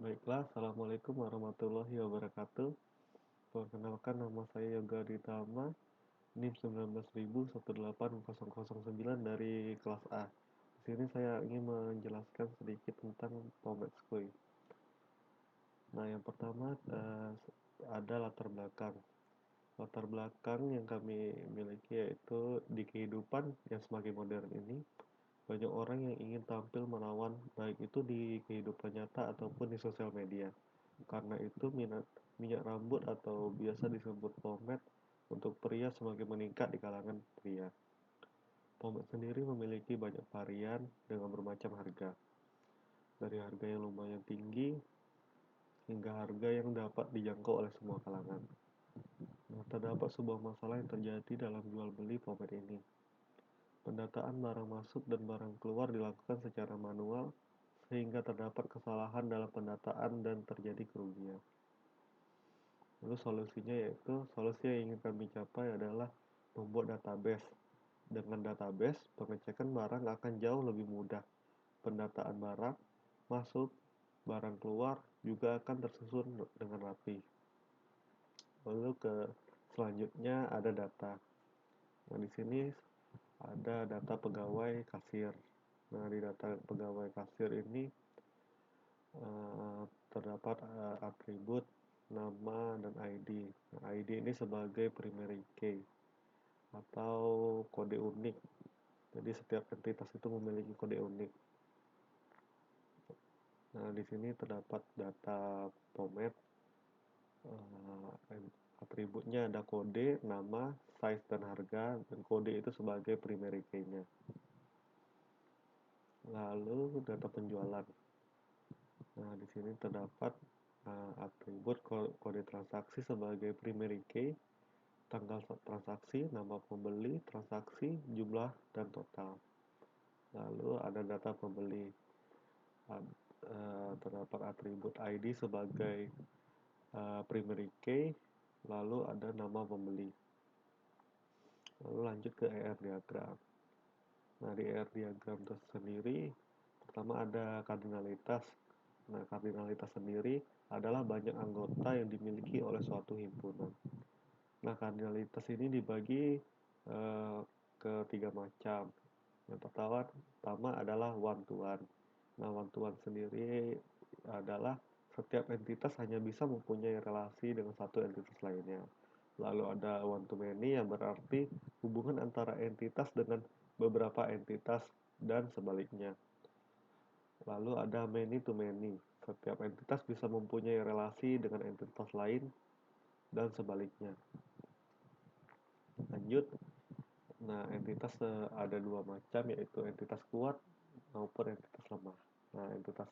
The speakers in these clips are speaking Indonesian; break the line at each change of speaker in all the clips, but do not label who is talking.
Baiklah, Assalamualaikum warahmatullahi wabarakatuh. Perkenalkan nama saya Yoga Ditama, NIM 19.18009 dari kelas A. Di sini saya ingin menjelaskan sedikit tentang Pomet School. Nah, yang pertama ada latar belakang. Latar belakang yang kami miliki yaitu di kehidupan yang semakin modern ini, banyak orang yang ingin tampil menawan baik itu di kehidupan nyata ataupun di sosial media. Karena itu minyak rambut atau biasa disebut pomade untuk pria semakin meningkat di kalangan pria. Pomade sendiri memiliki banyak varian dengan bermacam harga. Dari harga yang lumayan tinggi hingga harga yang dapat dijangkau oleh semua kalangan. Nah, terdapat sebuah masalah yang terjadi dalam jual beli pomade ini. Pendataan barang masuk dan barang keluar dilakukan secara manual sehingga terdapat kesalahan dalam pendataan dan terjadi kerugian. Lalu solusi yang ingin kami capai adalah membuat database. Dengan database, pengecekan barang akan jauh lebih mudah. Pendataan barang masuk, barang keluar juga akan tersusun dengan rapi. Lalu selanjutnya ada data. Nah, di sini ada data pegawai kasir. Nah, di data pegawai kasir ini terdapat atribut nama dan ID. Nah, ID ini sebagai primary key atau kode unik. Jadi setiap entitas itu memiliki kode unik. Nah, di sini terdapat data POMED. Atributnya ada kode, nama, size, dan harga, dan kode itu sebagai primary key-nya. Lalu data penjualan. Nah, di sini terdapat atribut kode transaksi sebagai primary key, tanggal transaksi, nama pembeli, transaksi, jumlah, dan total. Lalu ada data pembeli. Terdapat atribut ID sebagai primary key, lalu ada nama pembeli. Lalu lanjut ke ER diagram. Nah, di ER diagram tersendiri, pertama ada kardinalitas. Nah, kardinalitas sendiri adalah banyak anggota yang dimiliki oleh suatu himpunan. Nah, kardinalitas ini dibagi ke tiga macam. Yang pertama adalah one to one. Nah, one to one sendiri adalah setiap entitas hanya bisa mempunyai relasi dengan satu entitas lainnya. Lalu ada one to many yang berarti hubungan antara entitas dengan beberapa entitas dan sebaliknya. Lalu ada many to many. Setiap entitas bisa mempunyai relasi dengan entitas lain dan sebaliknya. Lanjut. Nah, entitas ada dua macam, yaitu entitas kuat maupun entitas lemah. Nah, entitas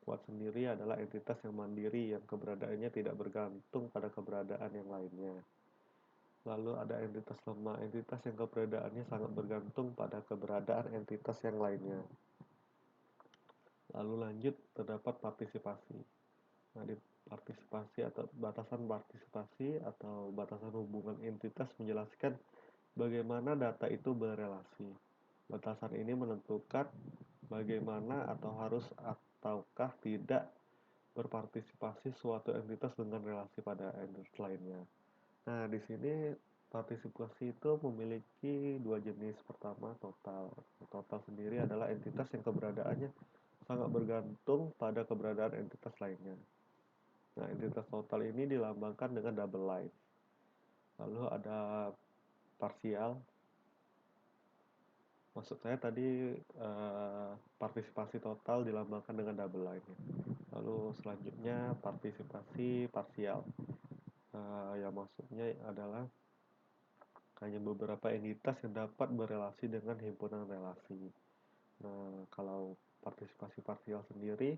kuat sendiri adalah entitas yang mandiri yang keberadaannya tidak bergantung pada keberadaan yang lainnya. Lalu ada entitas lemah, entitas yang keberadaannya sangat bergantung pada keberadaan entitas yang lainnya. Lalu lanjut, terdapat partisipasi. Nah, di partisipasi atau batasan hubungan entitas menjelaskan bagaimana data itu berelasi. Batasan ini menentukan bagaimana atau harus ataukah tidak berpartisipasi suatu entitas dengan relasi pada entitas lainnya. Nah, di sini partisipasi itu memiliki dua jenis. Pertama, total. Total sendiri adalah entitas yang keberadaannya sangat bergantung pada keberadaan entitas lainnya. Nah, entitas total ini dilambangkan dengan double line. Lalu ada parsial. Maksud saya tadi partisipasi total dilambangkan dengan double line. Lalu selanjutnya partisipasi parsial. Yang maksudnya adalah hanya beberapa entitas yang dapat berelasi dengan himpunan relasi. Nah, kalau partisipasi parsial sendiri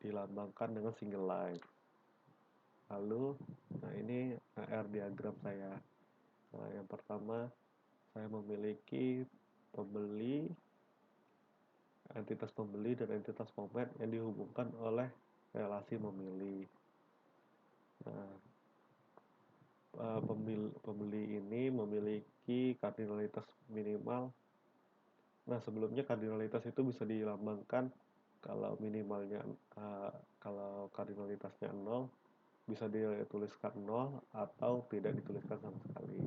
dilambangkan dengan single line. Lalu, nah ini R diagram saya. Nah, yang pertama, saya memiliki entitas pembeli dan entitas pemain yang dihubungkan oleh relasi memilih. Nah, pembeli ini memiliki kardinalitas minimal. Nah, sebelumnya kardinalitas itu bisa dilambangkan Kalau minimalnya uh, kalau kardinalitasnya 0 bisa dituliskan 0 atau tidak dituliskan sama sekali.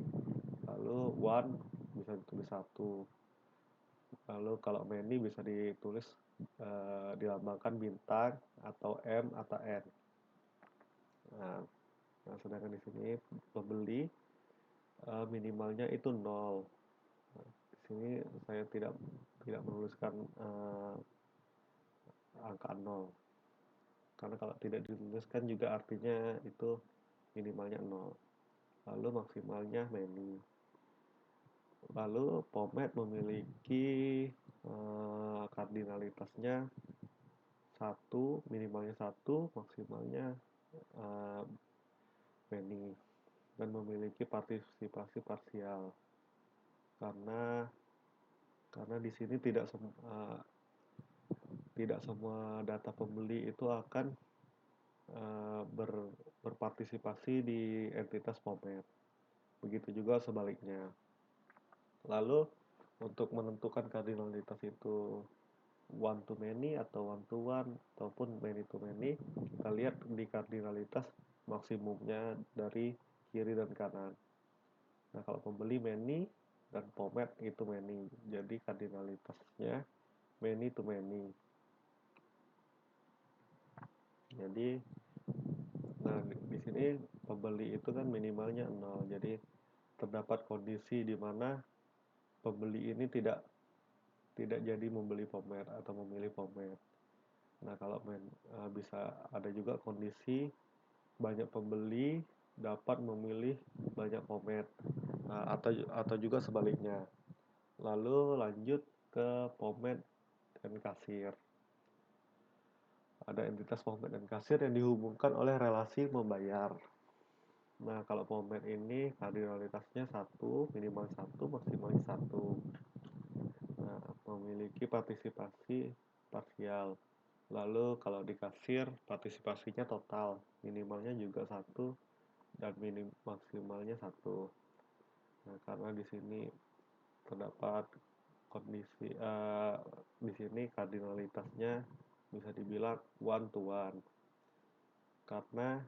Lalu one bisa ditulis satu. Lalu kalau many bisa ditulis dilambangkan bintang atau M atau N. Nah, sedangkan di sini pembeli minimalnya itu 0. Nah, di sini saya tidak menuliskan angka 0. Karena kalau tidak dituliskan juga artinya itu minimalnya 0. Lalu maksimalnya many. Lalu Pomet memiliki kardinalitasnya satu, minimalnya satu, maksimalnya uh, many, dan memiliki partisipasi parsial. Karena di sini tidak semua data pembeli itu akan berpartisipasi di entitas Pomet. Begitu juga sebaliknya. Lalu untuk menentukan kardinalitas itu one to many atau one to one ataupun many to many, kita lihat di kardinalitas maksimumnya dari kiri dan kanan. Nah, kalau pembeli many dan Pomet itu many, jadi kardinalitasnya many to many. Jadi, nah di sini pembeli itu kan minimalnya 0. Jadi terdapat kondisi di mana pembeli ini tidak jadi membeli Pomet atau memilih Pomet. Nah, kalau bisa ada juga kondisi banyak pembeli dapat memilih banyak Pomet. Nah, atau juga sebaliknya. Lalu lanjut ke Pomet dan kasir. Ada entitas Pomet dan kasir yang dihubungkan oleh relasi membayar. Nah, kalau Pomet ini kardinalitasnya satu, minimal satu, maksimalnya satu. Nah, memiliki partisipasi parsial. Lalu kalau di kasir partisipasinya total, minimalnya juga satu dan maksimalnya satu. Nah, karena di sini terdapat kondisi di sini kardinalitasnya bisa dibilang one to one karena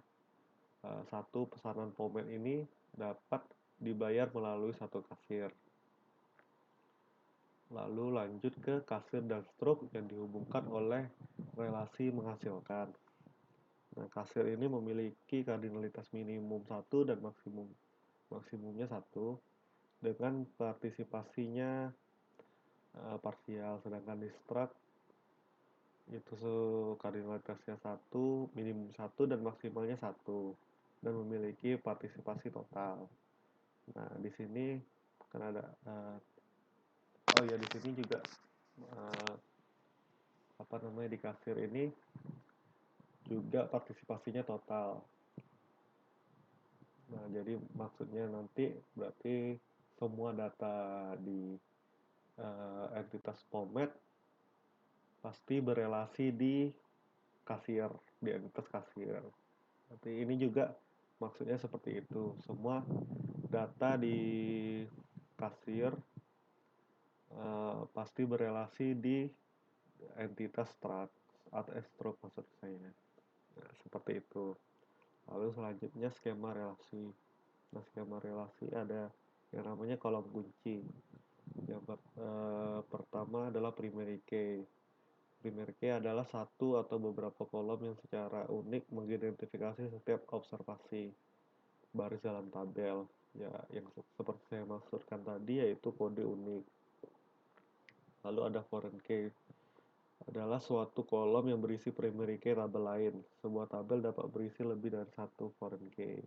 satu pesanan Pomet ini dapat dibayar melalui satu kasir. Lalu lanjut ke kasir dan struk yang dihubungkan oleh relasi menghasilkan. Nah, kasir ini memiliki kardinalitas minimum satu dan maksimumnya satu dengan partisipasinya parsial, sedangkan di struk itu kardinalitasnya satu, minimum satu dan maksimalnya satu, dan memiliki partisipasi total. Nah, di sini kan ada oh ya di sini juga uh, apa namanya di kasir ini juga partisipasinya total. Nah, jadi maksudnya nanti berarti semua data di entitas Pomet pasti berelasi di kasir, di entitas kasir. Tapi ini juga maksudnya seperti itu. Semua data di kasir pasti berelasi di entitas truk atau stroke maksud saya. Nah, seperti itu. Lalu selanjutnya skema relasi. Nah, skema relasi ada yang namanya kolom kunci. Yang pertama adalah primary key. Primary key adalah satu atau beberapa kolom yang secara unik mengidentifikasi setiap observasi baris dalam tabel. Ya, yang seperti saya maksudkan tadi yaitu kode unik. Lalu ada foreign key adalah suatu kolom yang berisi primary key tabel lain. Sebuah tabel dapat berisi lebih dari satu foreign key.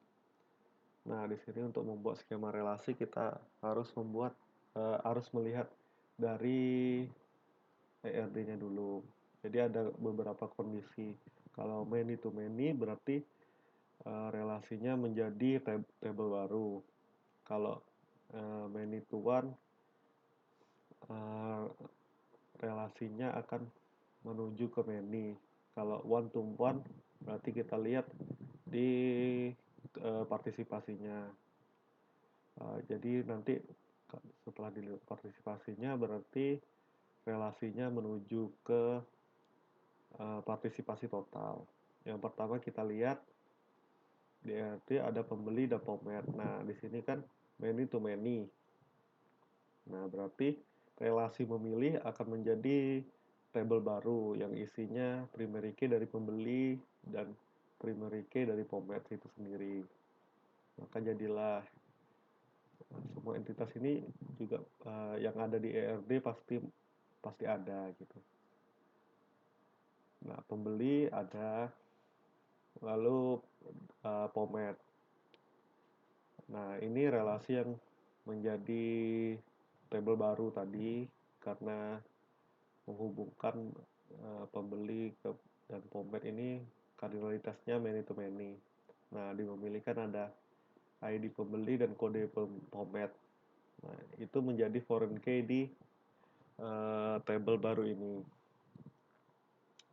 Nah, di sini untuk membuat skema relasi kita harus melihat dari ERD-nya dulu. Jadi ada beberapa kondisi. Kalau many to many berarti relasinya menjadi table baru. Kalau many to one uh, relasinya akan menuju ke many. Kalau one to one berarti kita lihat di partisipasinya. Jadi nanti setelah dilihat partisipasinya berarti relasinya menuju ke partisipasi total. Yang pertama kita lihat di ERT ada pembeli dan pemet. Nah, di sini kan many to many. Nah, berarti relasi memilih akan menjadi tabel baru yang isinya primary key dari pembeli dan primary key dari pemet itu sendiri. Maka jadilah semua entitas ini juga yang ada di ERD pasti pasti ada gitu. Nah, pembeli ada, lalu pomet. Nah, ini relasi yang menjadi tabel baru tadi karena menghubungkan pembeli dan pomet ini kardinalitasnya many to many. Nah, di memilih kan ada ID pembeli dan kode pomet. Nah, itu menjadi foreign key di table baru ini.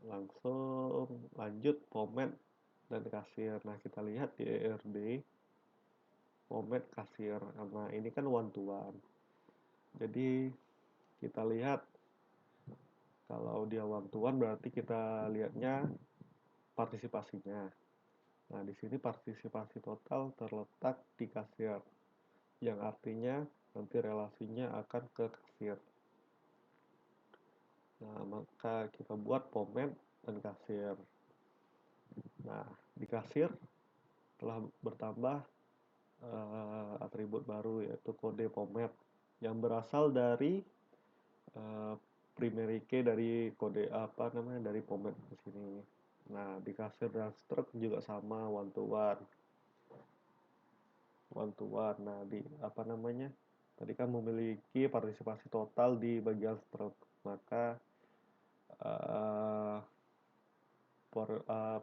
Langsung lanjut pomet dan kasir. Nah, kita lihat di ERD pomet kasir. Nah, ini kan one to one. Jadi kita lihat kalau dia one to one berarti kita lihatnya partisipasinya. Nah, di sini partisipasi total terletak di kasir, yang artinya nanti relasinya akan ke kasir. Nah, maka kita buat pomet dan kasir. Nah, di kasir telah bertambah atribut baru yaitu kode pomet yang berasal dari uh, primary key dari kode apa namanya dari pomet di sini. Nah, di kasir dan stroke juga sama one to one. One to one. Nah, di apa namanya? Tadi kan memiliki partisipasi total di bagian stroke. Maka uh,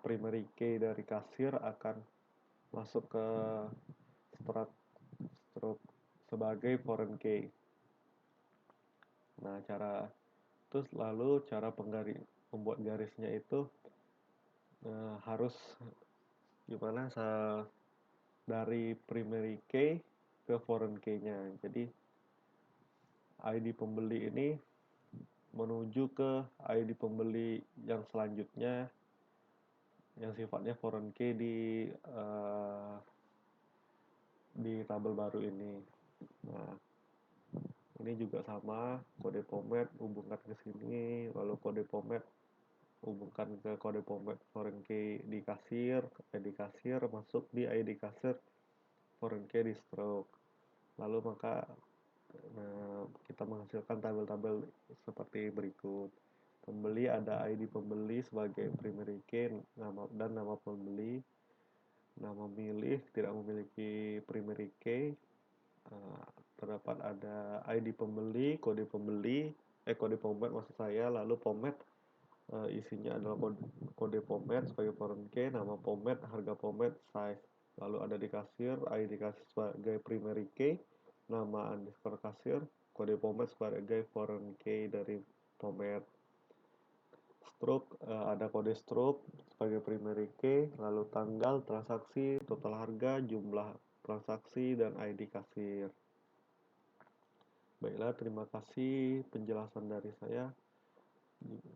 primary key dari kasir akan masuk ke stroke sebagai foreign key. Nah, terus lalu cara membuat garisnya itu harus gimana dari primary key ke foreign key-nya. Jadi ID pembeli ini menuju ke ID pembeli yang selanjutnya yang sifatnya foreign key di tabel baru ini. Nah, ini juga sama, kode pomet hubungkan ke sini, lalu kode pomet hubungkan ke kode pomet foreign key di kasir masuk di ID kasir foreign key di stroke. Lalu maka kita menghasilkan tabel-tabel seperti berikut. Pembeli ada ID pembeli sebagai primary key dan nama pembeli. Nama milih tidak memiliki primary key. Terdapat ada ID pembeli, kode pembeli, kode pomet maksud saya, lalu pomet isinya adalah kode pomet sebagai foreign key, nama pomet, harga pomet, size. Lalu ada di kasir, ID kasir sebagai primary key, nama underscore kasir, kode pomet sebagai foreign key dari pomet. Stroke ada kode stroke sebagai primary key, lalu tanggal transaksi, total harga, jumlah transaksi, dan ID kasir. Baiklah, terima kasih penjelasan dari saya.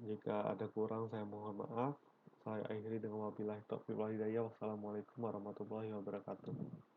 Jika ada kurang, saya mohon maaf. Saya akhiri dengan wabillahi taufiq wal hidayah. Wassalamualaikum warahmatullahi wabarakatuh.